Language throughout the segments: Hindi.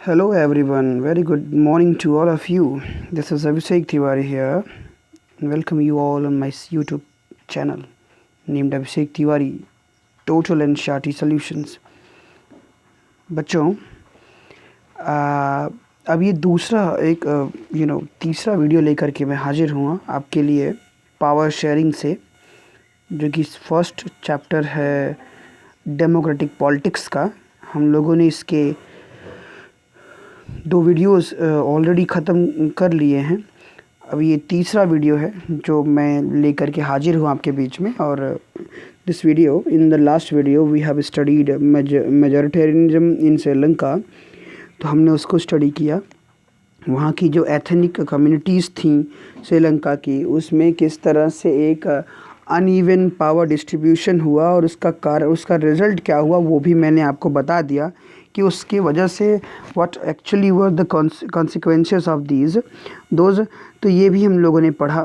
Hello everyone, very good morning to all of you. This is Abhishek Tiwari here and welcome you all on my YouTube channel named Abhishek Tiwari Total and Shati Solutions. बच्चों अब ये दूसरा एक तीसरा वीडियो लेकर के मैं हाजिर हुआ आपके लिए पावर शेयरिंग से, जो कि फर्स्ट चैप्टर है डेमोक्रेटिक पॉलिटिक्स का। हम लोगों ने इसके 2 वीडियोस ऑलरेडी ख़त्म कर लिए हैं। अब ये तीसरा वीडियो है जो मैं लेकर के हाजिर हूँ आपके बीच में। और this video, in the last video we have studied majoritarianism in Sri Lanka. तो हमने उसको स्टडी किया, वहाँ की जो एथनिक कम्युनिटीज़ थी श्रीलंका की, उसमें किस तरह से एक अनइवन पावर डिस्ट्रीब्यूशन हुआ और उसका रिज़ल्ट क्या हुआ वो भी मैंने आपको बता दिया कि उसकी वजह से what actually were the consequences of those. तो ये भी हम लोगों ने पढ़ा।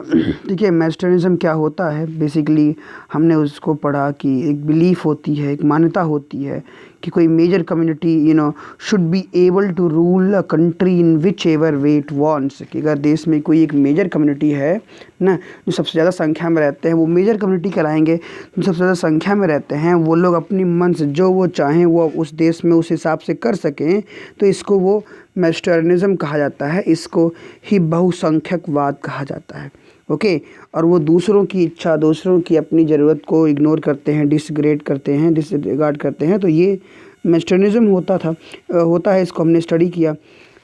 ठीक है, मेजॉरिटेरियनिज्म क्या होता है, बेसिकली हमने उसको पढ़ा कि एक बिलीफ होती है, एक मान्यता होती है कि कोई major community should be able to rule a country in whichever way it wants. कि अगर देश में कोई एक मेजर कम्युनिटी है ना, जो सबसे ज़्यादा संख्या में रहते हैं, वो मेजर कम्युनिटी कहलाएंगे। जो सबसे ज़्यादा संख्या में रहते हैं वो लोग अपनी मन से जो वो चाहें वो उस देश में उस हिसाब से कर सकें, तो इसको वो मेजॉरिटेरियनिज्म कहा जाता है। इसको ही बहुसंख्यकवाद कहा जाता है। ओके, और वो दूसरों की इच्छा, दूसरों की अपनी ज़रूरत को इग्नोर करते हैं, डिसरिगार्ड करते हैं। तो ये मेजॉरिटेरियनिज्म होता है। इसको हमने स्टडी किया।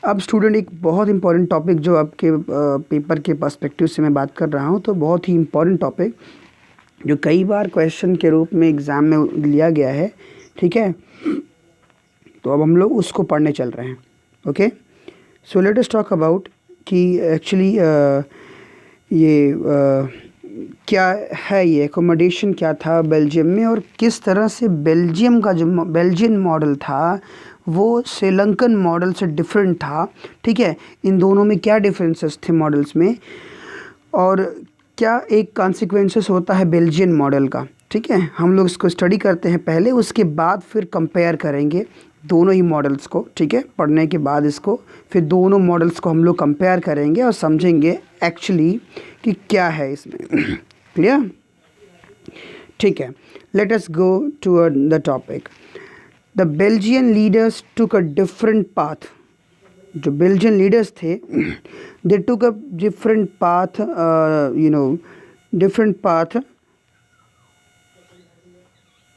अब स्टूडेंट, एक बहुत इंपॉर्टेंट टॉपिक जो आपके पेपर के पर्सपेक्टिव से मैं बात कर रहा हूँ, तो बहुत ही इंपॉर्टेंट टॉपिक जो कई बार क्वेश्चन के रूप में एग्ज़ाम में लिया गया है। ठीक है, तो अब हम लोग उसको पढ़ने चल रहे हैं। Okay, so let us talk about कि एक्चुअली क्या है, ये एकोमोडेशन क्या था बेल्जियम में, और किस तरह से बेल्जियम का जो बेल्जियन मॉडल था वो श्रीलंकन मॉडल से डिफरेंट था। ठीक है, इन दोनों में क्या डिफरेंसेस थे मॉडल्स में, और क्या एक कॉन्सिक्वेंसेस होता है बेल्जियन मॉडल का। ठीक है, हम लोग इसको स्टडी करते हैं पहले, उसके बाद फिर कंपेयर करेंगे दोनों ही मॉडल्स को। ठीक है, पढ़ने के बाद इसको फिर दोनों मॉडल्स को हम लोग कंपेयर करेंगे और समझेंगे एक्चुअली कि क्या है इसमें। क्लियर? ठीक है, let us go to the topic. The Belgian leaders took a different path. जो बेल्जियन लीडर्स थे, they took a different path, different path.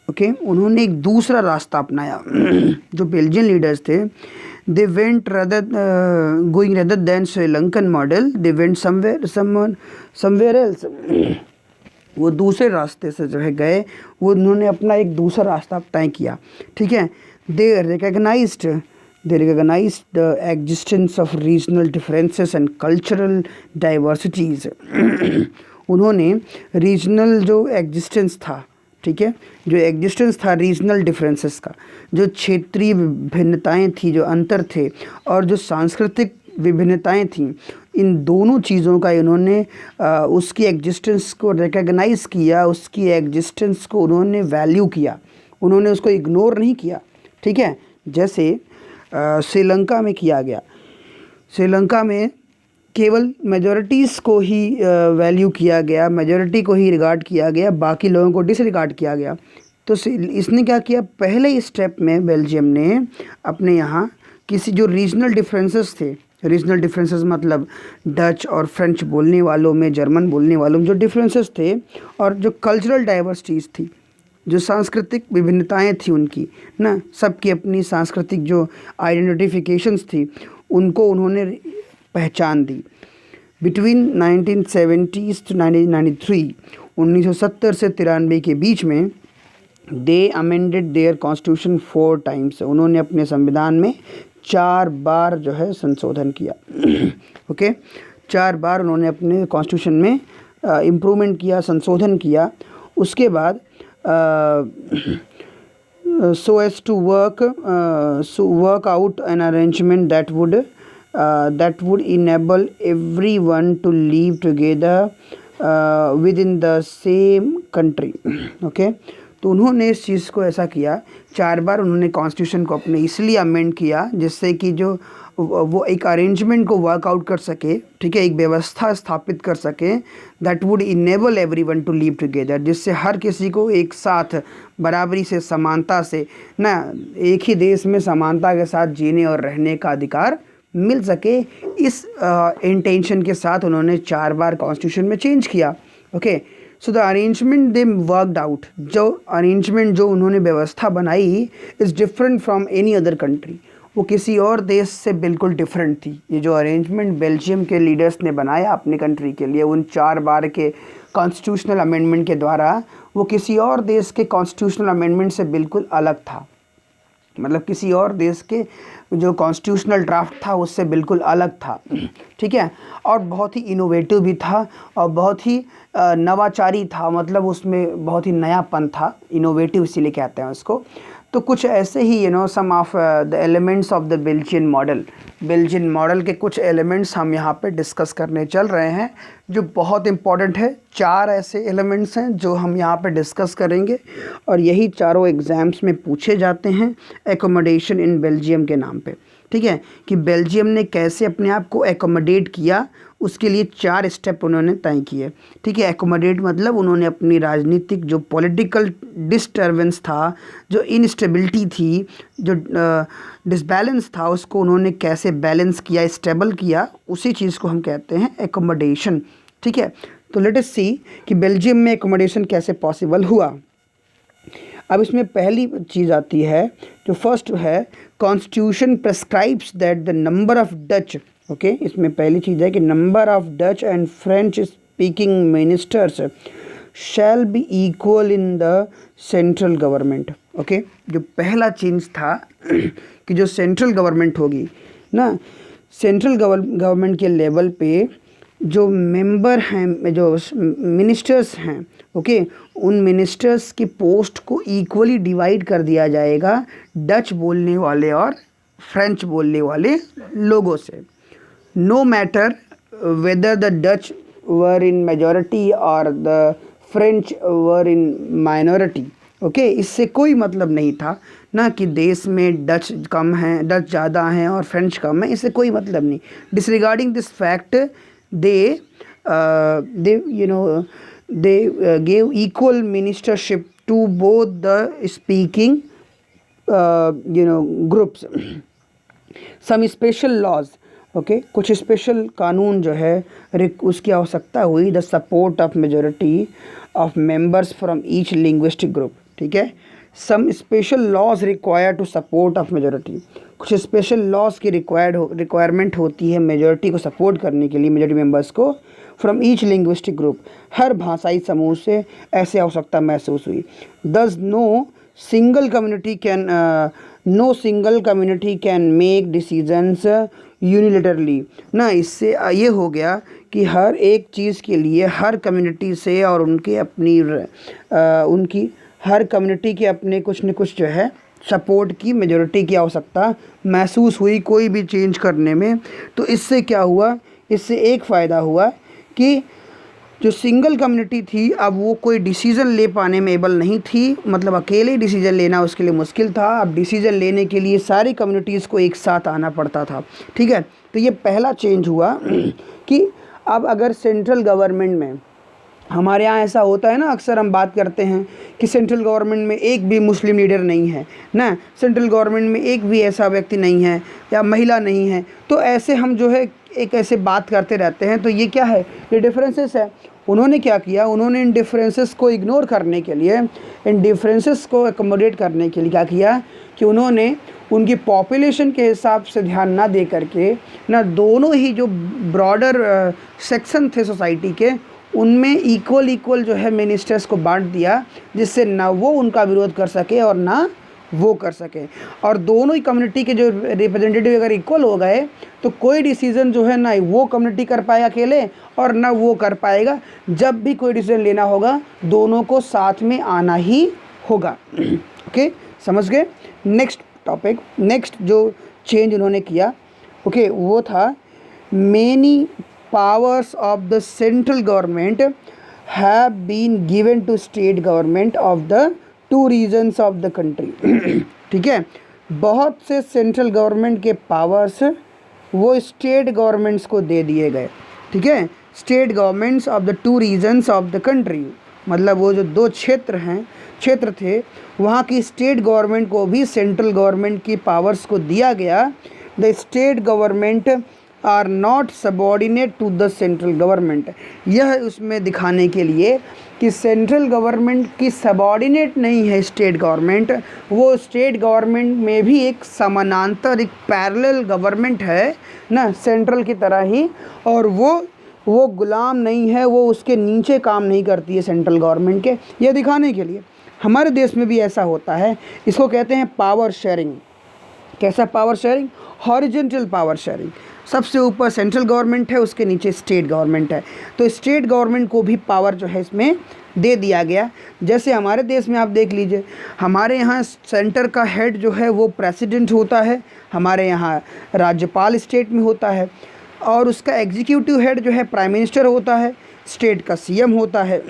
Okay, उन्होंने एक दूसरा रास्ता अपनाया। जो बेल्जियन लीडर्स थे, they went rather than Sri Lankan model, they went somewhere else. वो दूसरे रास्ते से जो है गए, वो उन्होंने अपना एक दूसरा रास्ता तय किया। ठीक है, they recognised the existence of regional differences and cultural diversities. उन्होंने रीजनल जो एग्जिस्टेंस था, ठीक है, जो एग्जिस्टेंस था रीजनल डिफरेंसेस का, जो क्षेत्रीय भिन्नताएं थी, जो अंतर थे, और जो सांस्कृतिक विभिन्नताएं थीं, इन दोनों चीज़ों का इन्होंने उसकी एग्जिस्टेंस को रिकग्नाइज़ किया, उसकी एग्जिस्टेंस को उन्होंने वैल्यू किया, उन्होंने उसको इग्नोर नहीं किया। ठीक है, जैसे श्रीलंका में किया गया। श्रीलंका में केवल मेजॉरिटीज़ को ही वैल्यू किया गया, मेजॉरिटी को ही रिगार्ड किया गया, बाकी लोगों को डिसरिगार्ड किया गया। तो इसने क्या किया, पहले स्टेप में बेल्जियम ने अपने यहाँ किसी जो रीजनल डिफरेंसेस थे, रीजनल डिफरेंसेस मतलब डच और फ्रेंच बोलने वालों में, जर्मन बोलने वालों में जो डिफरेंसेस थे, और जो कल्चरल डाइवर्सिटीज़ थी, जो सांस्कृतिक विभिन्नताएं थी उनकी ना, सबकी अपनी सांस्कृतिक जो आइडेंटिफिकेशंस थी, उनको उन्होंने पहचान दी। बिटवीन 1970s to 1993, 1970 से 93 के बीच में, दे अमेंडेड देयर कॉन्स्टिट्यूशन 4 times। उन्होंने अपने संविधान में 4 बार जो है संशोधन किया। ओके, 4 बार उन्होंने अपने कॉन्स्टिट्यूशन में इम्प्रूवमेंट किया, संशोधन किया। उसके बाद so as to work out an arrangement that would enable everyone to live together within the same country. Okay, तो उन्होंने इस चीज़ को ऐसा किया, 4 बार उन्होंने कॉन्स्टिट्यूशन को अपने इसलिए अमेंड किया जिससे कि जो वो एक अरेंजमेंट को वर्कआउट कर सके, ठीक है, एक व्यवस्था स्थापित कर सके that would enable everyone to live together, जिससे हर किसी को एक साथ बराबरी से, समानता से ना, एक ही देश में समानता के साथ जीने और रहने का अधिकार मिल सके। इस इंटेंशन के साथ उन्होंने 4 बार कॉन्स्टिट्यूशन में चेंज किया। Okay, so the arrangement they worked out, जो अरेंजमेंट जो उन्होंने व्यवस्था बनाई is different from any other country, वो किसी और देश से बिल्कुल डिफरेंट थी। ये जो अरेंजमेंट बेल्जियम के लीडर्स ने बनाया अपनी कंट्री के लिए उन 4 बार के कॉन्स्टिट्यूशनल अमेंडमेंट के द्वारा, वो किसी और देश के कॉन्स्टिट्यूशनल अमेंडमेंट से बिल्कुल अलग था। मतलब किसी और देश के जो कॉन्स्टिट्यूशनल ड्राफ्ट था उससे बिल्कुल अलग था, ठीक है, और बहुत ही इनोवेटिव भी था और बहुत ही नवाचारी था, मतलब उसमें बहुत ही नयापन था, इनोवेटिव इसीलिए कहते हैं उसको। तो कुछ ऐसे ही some of the elements of the Belgian model के कुछ एलिमेंट्स हम यहाँ पे डिस्कस करने चल रहे हैं जो बहुत इम्पॉर्टेंट है। 4 ऐसे एलिमेंट्स हैं जो हम यहाँ पे डिस्कस करेंगे और यही चारों एग्ज़ाम्स में पूछे जाते हैं एकोमोडेशन इन बेल्जियम के नाम पे, ठीक है, कि बेल्जियम ने कैसे अपने आप को एकोमोडेट किया, उसके लिए 4 स्टेप उन्होंने तय किए, ठीक है। एकोमोडेट मतलब उन्होंने अपनी राजनीतिक जो पॉलिटिकल डिस्टर्बेंस था, जो इनस्टेबिलिटी थी, जो डिसबैलेंस था, उसको उन्होंने कैसे बैलेंस किया, स्टेबल किया, उसी चीज़ को हम कहते हैं एकोमोडेशन, ठीक है। तो लेट अस सी कि बेल्जियम में एकोमोडेशन कैसे पॉसिबल हुआ। अब इसमें पहली चीज़ आती है जो फर्स्ट है, constitution prescribes that the number of Dutch, okay, इसमें पहली चीज़ है कि number of Dutch and French speaking ministers shall be equal in the central government. Okay, जो पहला चेंज था कि जो सेंट्रल गवर्नमेंट होगी ना, सेंट्रल गवर्नमेंट के लेवल पे जो मेंबर हैं, जो मिनिस्टर्स हैं, ओके, उन मिनिस्टर्स की पोस्ट को इक्वली डिवाइड कर दिया जाएगा डच बोलने वाले और फ्रेंच बोलने वाले लोगों से, no matter whether the Dutch were in majority और the French were in minority. Okay, इससे कोई मतलब नहीं था ना कि देश में डच कम हैं, डच ज़्यादा हैं और फ्रेंच कम हैं, इससे कोई मतलब नहीं। Disregarding this fact they gave equal ministership to both the speaking groups. some special laws, okay, कुछ स्पेशल कानून जो है उसकी आवश्यकता हुई, the support of majority of members from each linguistic group, ठीक है। Some special laws require to support of majority, कुछ स्पेशल लॉज की रिक्वायरमेंट होती है मेजोरिटी को सपोर्ट करने के लिए, मेजोरिटी मेंबर्स को, फ्रॉम ईच लिंग्विस्टिक ग्रुप, हर भाषाई समूह से ऐसे आवश्यकता महसूस हुई। Thus no single community can make decisions unilaterally ना, इससे ये हो गया कि हर एक चीज़ के लिए हर कम्युनिटी से और उनकी हर कम्युनिटी के अपने कुछ न कुछ जो है सपोर्ट की, मेजॉरिटी की आवश्यकता महसूस हुई कोई भी चेंज करने में। तो इससे क्या हुआ, इससे एक फ़ायदा हुआ कि जो सिंगल कम्युनिटी थी अब वो कोई डिसीज़न ले पाने में एबल नहीं थी, मतलब अकेले डिसीज़न लेना उसके लिए मुश्किल था। अब डिसीज़न लेने के लिए सारी कम्युनिटीज़ को एक साथ आना पड़ता था, ठीक है। तो ये पहला चेंज हुआ कि अब अगर सेंट्रल गवर्नमेंट में, हमारे यहाँ ऐसा होता है ना, अक्सर हम बात करते हैं कि सेंट्रल गवर्नमेंट में एक भी मुस्लिम लीडर नहीं है ना, सेंट्रल गवर्नमेंट में एक भी ऐसा व्यक्ति नहीं है या महिला नहीं है, तो ऐसे हम जो है एक ऐसे बात करते रहते हैं। तो ये क्या है, ये डिफरेंसेस है। उन्होंने क्या किया, उन्होंने इन डिफरेंसेस को इग्नोर करने के लिए, इन डिफरेंसेस को एकोमोडेट करने के लिए क्या किया कि उन्होंने उनकी पॉपुलेशन के हिसाब से ध्यान ना दे करके ना, दोनों ही जो ब्रॉडर सेक्शन थे सोसाइटी के उनमें इक्वल जो है मिनिस्टर्स को बांट दिया, जिससे ना वो उनका विरोध कर सके और ना वो कर सके। और दोनों ही कम्युनिटी के जो रिप्रेजेंटेटिव अगर इक्वल हो गए तो कोई डिसीज़न जो है ना वो कम्युनिटी कर पाएगा अकेले और ना वो कर पाएगा। जब भी कोई डिसीज़न लेना होगा दोनों को साथ में आना ही होगा। ओके, समझ गए। नेक्स्ट टॉपिक, नेक्स्ट जो चेंज उन्होंने किया, ओके, वो था many powers of the central government have been given to state government of the two reasons of the country. ठीक है, बहुत से सेंट्रल गवर्नमेंट के पावर्स वो स्टेट गवर्नमेंट्स को दे दिए गए। ठीक है, state governments of the two reasons of the country, मतलब वो जो दो क्षेत्र थे वहाँ की स्टेट गवर्नमेंट को भी सेंट्रल गवर्नमेंट की पावर्स को दिया गया। The state government are not subordinate to the central government, यह उसमें दिखाने के लिए कि सेंट्रल गवर्नमेंट की सबॉर्डिनेट नहीं है स्टेट गवर्नमेंट, वो स्टेट गवर्नमेंट में भी एक समानांतर, एक पैरेलल गवर्नमेंट है ना, सेंट्रल की तरह ही, और वो गुलाम नहीं है, वो उसके नीचे काम नहीं करती है सेंट्रल गवर्नमेंट के। यह दिखाने के लिए हमारे देश में भी ऐसा होता है, इसको कहते हैं पावर शेयरिंग। कैसा power sharing? Horizontal power sharing. सबसे ऊपर सेंट्रल गवर्नमेंट है, उसके नीचे स्टेट गवर्नमेंट है, तो स्टेट गवर्नमेंट को भी पावर जो है इसमें दे दिया गया। जैसे हमारे देश में आप देख लीजिए, हमारे यहाँ सेंटर का हेड जो है वो प्रेसिडेंट होता है, हमारे यहाँ राज्यपाल स्टेट में होता है, और उसका एग्जीक्यूटिव हेड जो है प्राइम मिनिस्टर होता है, स्टेट का सीएम होता है।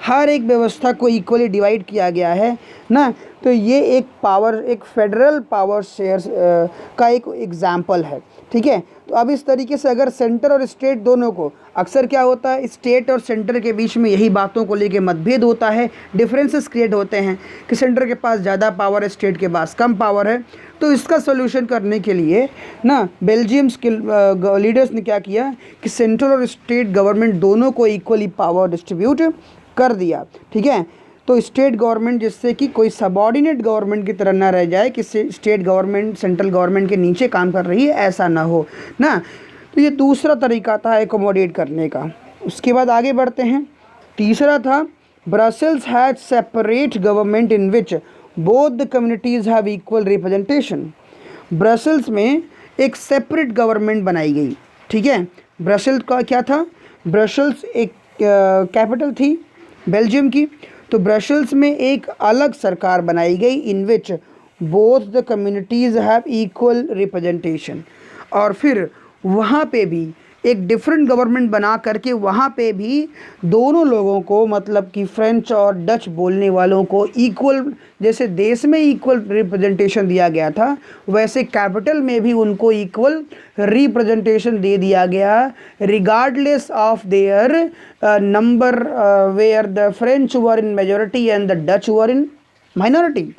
हर एक व्यवस्था को इक्वली डिवाइड किया गया है ना, तो ये एक पावर, एक फेडरल पावर शेयर का एक एग्जाम्पल है। ठीक है, तो अब इस तरीके से अगर सेंटर और स्टेट दोनों को, अक्सर क्या होता है स्टेट और सेंटर के बीच में यही बातों को लेके मतभेद होता है, डिफरेंसेस क्रिएट होते हैं कि सेंटर के पास ज़्यादा पावर है, स्टेट के पास कम पावर है। तो इसका सोल्यूशन करने के लिए ना बेल्जियम के लीडर्स ने क्या किया कि सेंट्रल और स्टेट गवर्नमेंट दोनों को इक्वली पावर डिस्ट्रीब्यूट कर दिया। ठीक है, तो स्टेट गवर्नमेंट, जिससे कि कोई सबॉर्डिनेट गवर्नमेंट की तरह ना रह जाए कि स्टेट गवर्नमेंट सेंट्रल गवर्नमेंट के नीचे काम कर रही है, ऐसा ना हो ना। तो ये दूसरा तरीका था एकोमोडेट करने का। उसके बाद आगे बढ़ते हैं। तीसरा था Brussels has separate government in which both the communities have equal representation. Brussels में एक सेपरेट गवर्नमेंट बनाई गई। ठीक है, ब्रसेल्स का क्या था? ब्रसेल्स एक कैपिटल थी बेल्जियम की, तो ब्रसेल्स में एक अलग सरकार बनाई गई in which both the communities have equal representation, और फिर वहाँ पे भी एक डिफरेंट गवर्नमेंट बना करके वहाँ पे भी दोनों लोगों को, मतलब कि फ्रेंच और डच बोलने वालों को इक्वल, जैसे देश में इक्वल रिप्रेजेंटेशन दिया गया था, वैसे कैपिटल में भी उनको इक्वल रिप्रेजेंटेशन दे दिया गया, regardless of their number, where the French were in majority and the Dutch were in minority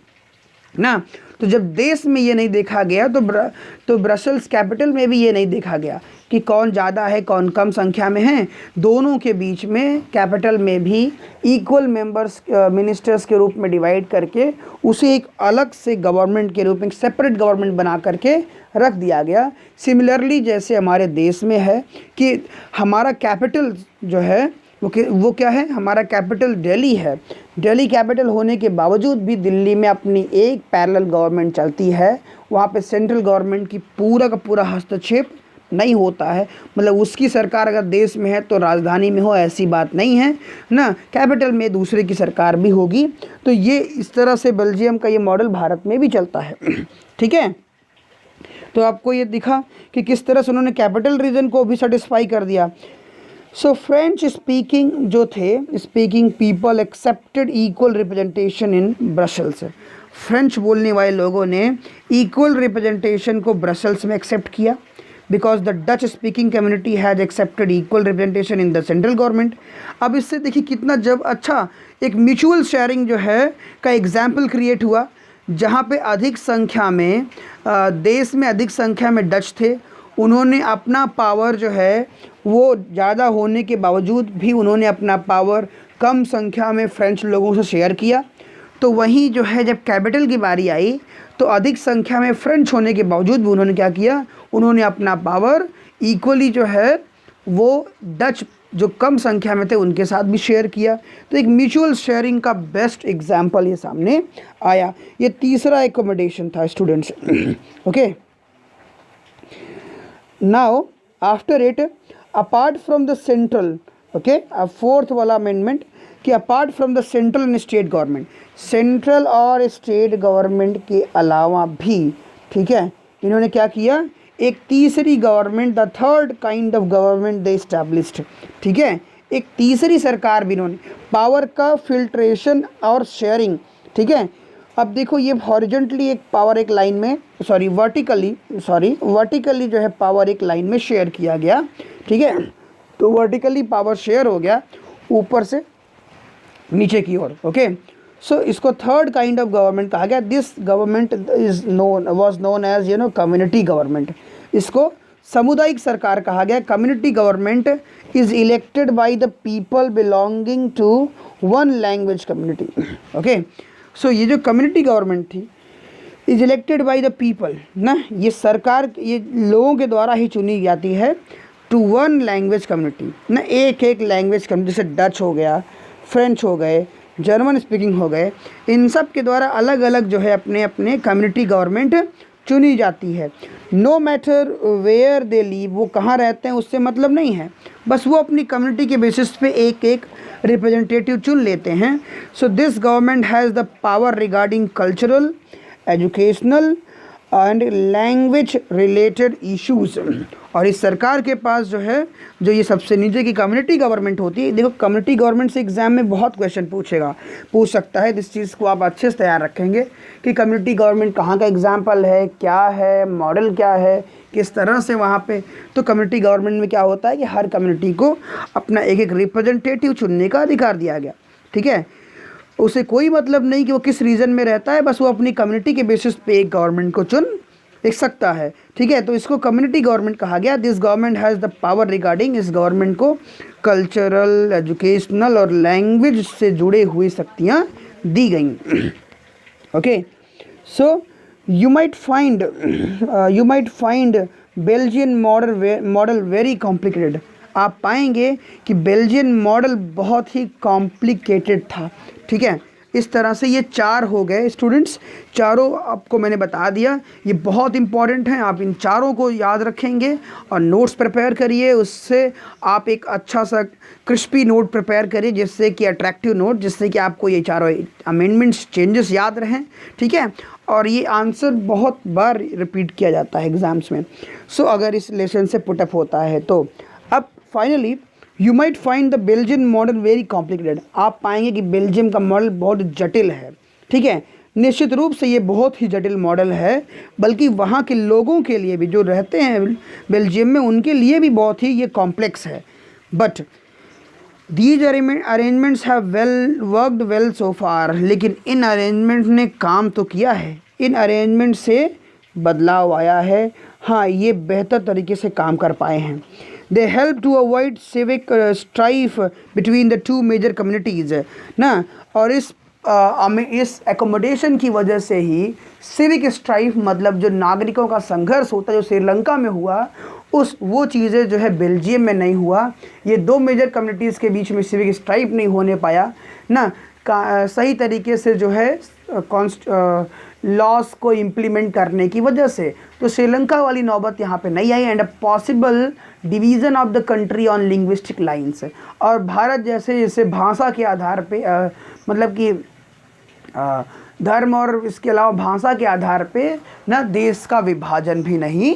ना। तो जब देश में ये नहीं देखा गया तो ब्रसेल्स कैपिटल में भी ये नहीं देखा गया कि कौन ज़्यादा है कौन कम संख्या में है। दोनों के बीच में कैपिटल में भी इक्वल मेंबर्स मिनिस्टर्स के रूप में डिवाइड करके उसे एक अलग से गवर्नमेंट के रूप में, सेपरेट गवर्नमेंट बना करके रख दिया गया। सिमिलरली जैसे हमारे देश में है कि हमारा कैपिटल जो है वो क्या है, हमारा कैपिटल दिल्ली है। दिल्ली कैपिटल होने के बावजूद भी दिल्ली में अपनी एक पैरेलल गवर्नमेंट चलती है, वहाँ पे सेंट्रल गवर्नमेंट की पूरा का पूरा हस्तक्षेप नहीं होता है। मतलब उसकी सरकार अगर देश में है तो राजधानी में हो, ऐसी बात नहीं है ना, कैपिटल में दूसरे की सरकार भी होगी। तो ये इस तरह से बेल्जियम का ये मॉडल भारत में भी चलता है। ठीक है, तो आपको ये दिखा कि किस तरह से उन्होंने कैपिटल रीजन को भी सेटिस्फाई कर दिया। सो फ्रेंच स्पीकिंग जो थे, speaking people accepted equal representation in Brussels. French बोलने वाले लोगों ने इक्वल रिप्रेजेंटेशन को ब्रसेल्स में एक्सेप्ट किया, because the Dutch speaking community has accepted equal representation in the central government. अब इससे देखिए कितना जब अच्छा एक म्यूचुअल शेयरिंग जो है का एग्जाम्पल क्रिएट हुआ, जहाँ पे अधिक संख्या में देश में अधिक संख्या में डच थे, उन्होंने अपना पावर जो है वो ज़्यादा होने के बावजूद भी उन्होंने अपना पावर कम संख्या में फ्रेंच लोगों से शेयर किया। तो वहीं जो है जब कैपिटल की बारी आई तो अधिक संख्या में फ्रेंच होने के बावजूद भी उन्होंने क्या किया, उन्होंने अपना पावर इक्वली जो है वो डच जो कम संख्या में थे उनके साथ भी शेयर किया। तो एक म्यूचुअल शेयरिंग का बेस्ट एग्जाम्पल ये सामने आया। ये तीसरा एकोमोडेशन था students. Okay, now after it apart from the central, okay, अब फोर्थ वाला अमेंडमेंट कि apart from the central and state government, central और स्टेट गवर्नमेंट के अलावा भी, ठीक है, इन्होंने क्या किया, एक तीसरी government, the third kind of government they established. ठीक है, एक तीसरी सरकार भी इन्होंने, पावर का फिल्ट्रेशन और शेयरिंग, ठीक है। अब देखो ये हॉरिजॉन्टली एक पावर एक लाइन में वर्टिकली जो है पावर एक लाइन में शेयर किया गया, ठीक है। तो वर्टिकली पावर शेयर हो गया ऊपर से नीचे की ओर, ओके। सो इसको थर्ड काइंड ऑफ गवर्नमेंट कहा गया। This government was known as community government. इसको सामुदायिक सरकार कहा गया। Community government is elected by the people belonging to one language community, okay. So ये जो कम्युनिटी गवर्नमेंट थी is elected by the people ना, ये सरकार ये लोगों के द्वारा ही चुनी जाती है टू वन लैंग्वेज कम्युनिटी ना, एक लैंग्वेज कम्युनिटी, जैसे डच हो गया, फ्रेंच हो गए, जर्मन स्पीकिंग हो गए, इन सब के द्वारा अलग अलग जो है अपने अपने कम्युनिटी गवर्नमेंट चुनी जाती है। No matter where they live, वो कहाँ रहते हैं उससे मतलब नहीं है, बस वो अपनी कम्युनिटी के बेसिस पे एक रिप्रेजेंटेटिव चुन लेते हैं। So this government has the power regarding cultural, educational and language related issues. और इस सरकार के पास जो है जो ये सबसे नीचे की कम्युनिटी गवर्नमेंट होती है, देखो कम्युनिटी गवर्नमेंट से एग्जाम में बहुत क्वेश्चन पूछ सकता है। इस चीज़ को आप अच्छे से तैयार रखेंगे कि कम्युनिटी गवर्नमेंट कहाँ का एग्जाम्पल है, क्या है, मॉडल क्या है, किस तरह से वहाँ पे। तो कम्युनिटी गवर्नमेंट में क्या होता है कि हर कम्युनिटी को अपना एक रिप्रेजेंटेटिव चुनने का अधिकार दिया गया, ठीक है। उसे कोई मतलब नहीं कि वो किस रीजन में रहता है, बस वो अपनी कम्युनिटी के बेसिस पे एक गवर्नमेंट को चुन सकता है, ठीक है। तो इसको कम्युनिटी गवर्नमेंट कहा गया। This government has the power regarding, इस गवर्नमेंट को कल्चरल, एजुकेशनल और लैंग्वेज से जुड़े हुई शक्तियाँ दी गई, okay. So you might find Belgian model very complicated. आप पाएंगे कि बेल्जियन मॉडल बहुत ही कॉम्प्लिकेटेड था, ठीक है। इस तरह से ये 4 हो गए स्टूडेंट्स, चारों आपको मैंने बता दिया, ये बहुत इंपॉर्टेंट हैं। आप इन चारों को याद रखेंगे और नोट्स प्रिपेयर करिए। उससे आप एक अच्छा सा क्रिस्पी नोट प्रिपेयर करिए, जिससे कि अट्रैक्टिव नोट, जिससे कि आपको ये चारों अमेंडमेंट्स चेंजेस याद रहें, ठीक है। और ये आंसर बहुत बार रिपीट किया जाता है एग्ज़ाम्स में। सो अगर इस लेसन से पुटअप होता है तो अब finally you might find the Belgian model very complicated. आप पाएंगे कि बेल्जियम का मॉडल बहुत जटिल है, ठीक है। निश्चित रूप से ये बहुत ही जटिल मॉडल है, बल्कि वहाँ के लोगों के लिए भी जो रहते हैं बेल्जियम में उनके लिए भी बहुत ही ये कॉम्प्लेक्स है। But these arrangements have worked well so far. लेकिन इन अरेंजमेंट ने काम तो किया है, इन अरेंजमेंट से बदलाव आया है, हाँ ये बेहतर तरीके से काम कर पाए हैं। They help to avoid civic strife between the two major communities ना। और इस एकोमोडेशन की वजह से ही सिविक स्ट्राइफ मतलब जो नागरिकों का संघर्ष होता है जो श्रीलंका में हुआ, वो चीज़ें जो है बेल्जियम में नहीं हुआ। ये 2 मेजर कम्युनिटीज़ के बीच में सिविक स्ट्राइफ नहीं होने पाया ना, सही तरीके से जो है लॉस को इम्प्लीमेंट करने की वजह से। तो श्रीलंका वाली नौबत यहाँ पे नहीं आई। And a possible division of the country on linguistic lines. और भारत जैसे भाषा के आधार पे मतलब कि धर्म और इसके अलावा भाषा के आधार पे ना देश का विभाजन भी नहीं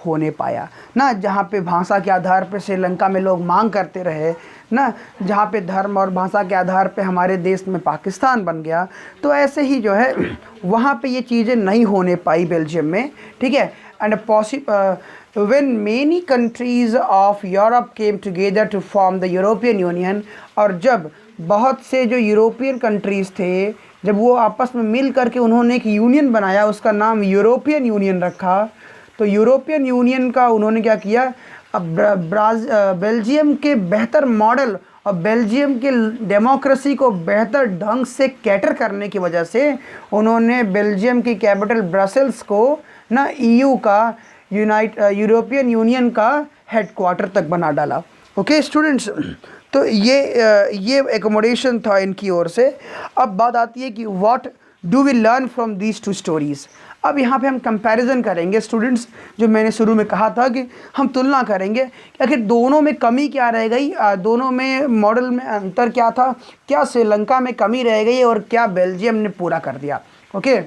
होने पाया ना। जहाँ पे भाषा के आधार पे श्रीलंका में लोग मांग करते रहे ना, जहाँ पे धर्म और भाषा के आधार पे हमारे देश में पाकिस्तान बन गया, तो ऐसे ही जो है वहाँ पे ये चीज़ें नहीं होने पाई बेल्जियम में, ठीक है। And when many countries of Europe came together to form the European Union, और जब बहुत से जो यूरोपियन कंट्रीज़ थे जब वो आपस में मिल करके उन्होंने एक यूनियन बनाया, उसका नाम यूरोपियन यूनियन रखा। तो यूरोपियन यूनियन का उन्होंने क्या किया, अब बेल्जियम के बेहतर मॉडल और बेल्जियम के डेमोक्रेसी को बेहतर ढंग से कैटर करने की वजह से उन्होंने बेल्जियम की कैपिटल ब्रसेल्स को ना EU का यूरोपियन यूनियन का हेडक्वार्टर तक बना डाला। ओके स्टूडेंट्स, तो ये एकोमोडेशन था इनकी ओर से। अब बात आती है कि what do we learn from these 2 stories. अब यहाँ पे हम कंपैरिजन करेंगे स्टूडेंट्स, जो मैंने शुरू में कहा था कि हम तुलना करेंगे कि आखिर दोनों में कमी क्या रह गई, दोनों में मॉडल में अंतर क्या था, क्या श्रीलंका में कमी रह गई और क्या बेल्जियम ने पूरा कर दिया। ओके,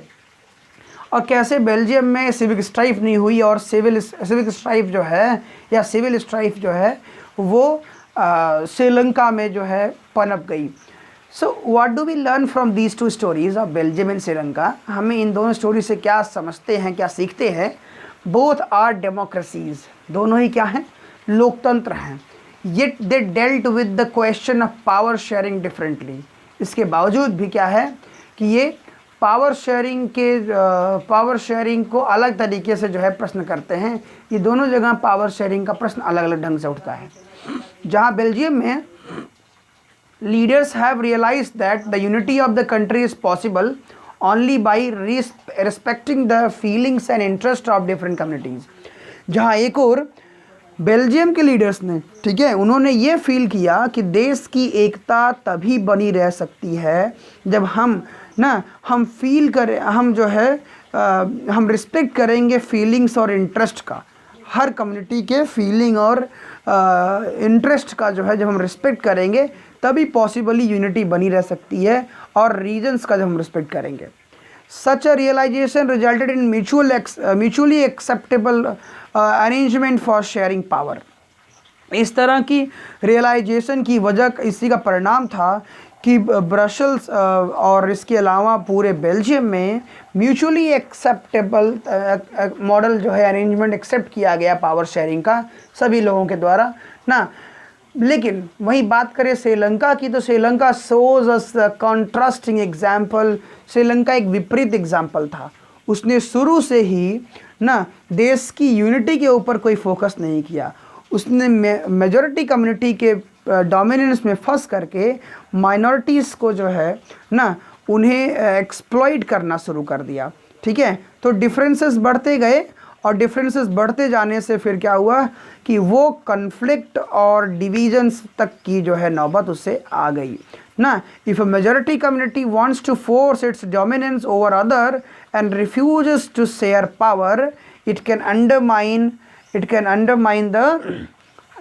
और कैसे बेल्जियम में सिविक स्ट्राइफ नहीं हुई और सिविक स्ट्राइफ जो है या सिविल स्ट्राइफ जो है वो श्रीलंका में जो है पनप गई। So what do we learn from these two stories of Belgium and Sri Lanka? हमें इन दोनों स्टोरी से क्या समझते हैं, क्या सीखते हैं? बोथ आर डेमोक्रेसीज, दोनों ही क्या हैं? लोकतंत्र हैं। Yet they dealt with the question of power sharing differently. इसके बावजूद भी क्या है कि ये पावर शेयरिंग को अलग तरीके से जो है प्रश्न करते हैं। ये दोनों जगह पावर शेयरिंग का प्रश्न अलग अलग ढंग से उठता है। जहाँ बेल्जियम में leaders have realized that the unity of the country is possible only by respecting the feelings and interest of different communities। जहाँ एक और बेल्जियम के लीडर्स ने, ठीक है, उन्होंने ये फील किया कि देश की एकता तभी बनी रह सकती है जब हम फील करें, हम जो है हम रिस्पेक्ट करेंगे फीलिंग्स और इंटरेस्ट का। हर कम्युनिटी के फीलिंग और इंटरेस्ट का जो है जब हम रिस्पेक्ट करेंगे तभी पॉसिबली यूनिटी बनी रह सकती है, और रीजन्स का जब हम रिस्पेक्ट करेंगे। Such a realisation resulted in mutually acceptable arrangement for sharing power. इस तरह की रियलाइजेशन की वजह, इसी का परिणाम था कि ब्रसल्स और इसके अलावा पूरे बेल्जियम में म्यूचुअली एक्सेप्टेबल मॉडल जो है, अरेंजमेंट एक्सेप्ट किया गया पावर शेयरिंग का सभी लोगों के द्वारा ना। लेकिन वही बात करें श्रीलंका की, तो Sri Lanka shows us contrasting example. Sri Lanka एक विपरीत एग्जाम्पल था। उसने शुरू से ही ना देश की यूनिटी के ऊपर कोई फोकस नहीं किया। उसने मेजॉरिटी कम्युनिटी के डोमिनेंस में फंस करके माइनॉरिटीज़ को जो है ना उन्हें एक्सप्लॉइट करना शुरू कर दिया। ठीक है, तो डिफरेंसेस बढ़ते गए, और डिफरेंसेस बढ़ते जाने से फिर क्या हुआ कि वो कन्फ्लिक्ट और डिवीजन्स तक की जो है नौबत उससे आ गई ना। If a majority community wants to force its dominance over other and refuses to share power, it can undermine the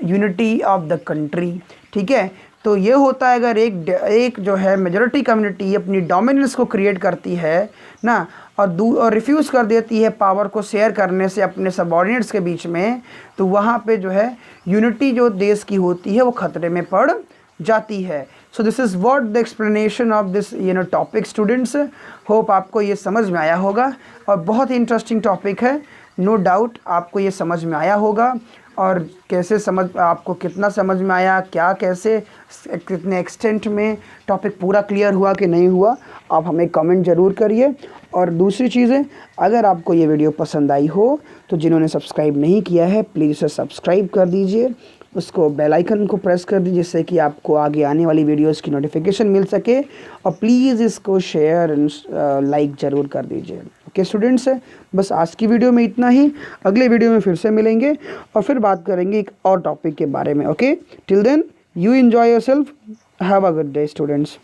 unity of the country. ठीक है, तो ये होता है अगर एक जो है मेजॉरिटी कम्युनिटी अपनी डोमिनेंस को क्रिएट करती है ना, और रिफ्यूज़ कर देती है पावर को शेयर करने से अपने सबऑर्डिनेट्स के बीच में, तो वहाँ पे जो है यूनिटी जो देश की होती है वो खतरे में पड़ जाती है। So this is what the explanation of this topic students. Hope आपको ये समझ में आया होगा, और बहुत ही इंटरेस्टिंग टॉपिक है, नो डाउट आपको ये समझ में आया होगा। और कैसे आपको कितना समझ में आया, क्या कैसे कितने एक्सटेंट में टॉपिक पूरा क्लियर हुआ कि नहीं हुआ, आप हमें कमेंट ज़रूर करिए। और दूसरी चीज़ें, अगर आपको ये वीडियो पसंद आई हो तो जिन्होंने सब्सक्राइब नहीं किया है प्लीज़ उसे सब्सक्राइब कर दीजिए, उसको बेल आइकन को प्रेस कर दीजिए जिससे कि आपको आगे आने वाली वीडियोस की नोटिफिकेशन मिल सके, और प्लीज़ इसको शेयर एंड लाइक ज़रूर कर दीजिए। ओके स्टूडेंट्स, बस आज की वीडियो में इतना ही। अगले वीडियो में फिर से मिलेंगे और फिर बात करेंगे एक और टॉपिक के बारे में। Okay, till then you enjoy yourself, have a good day students.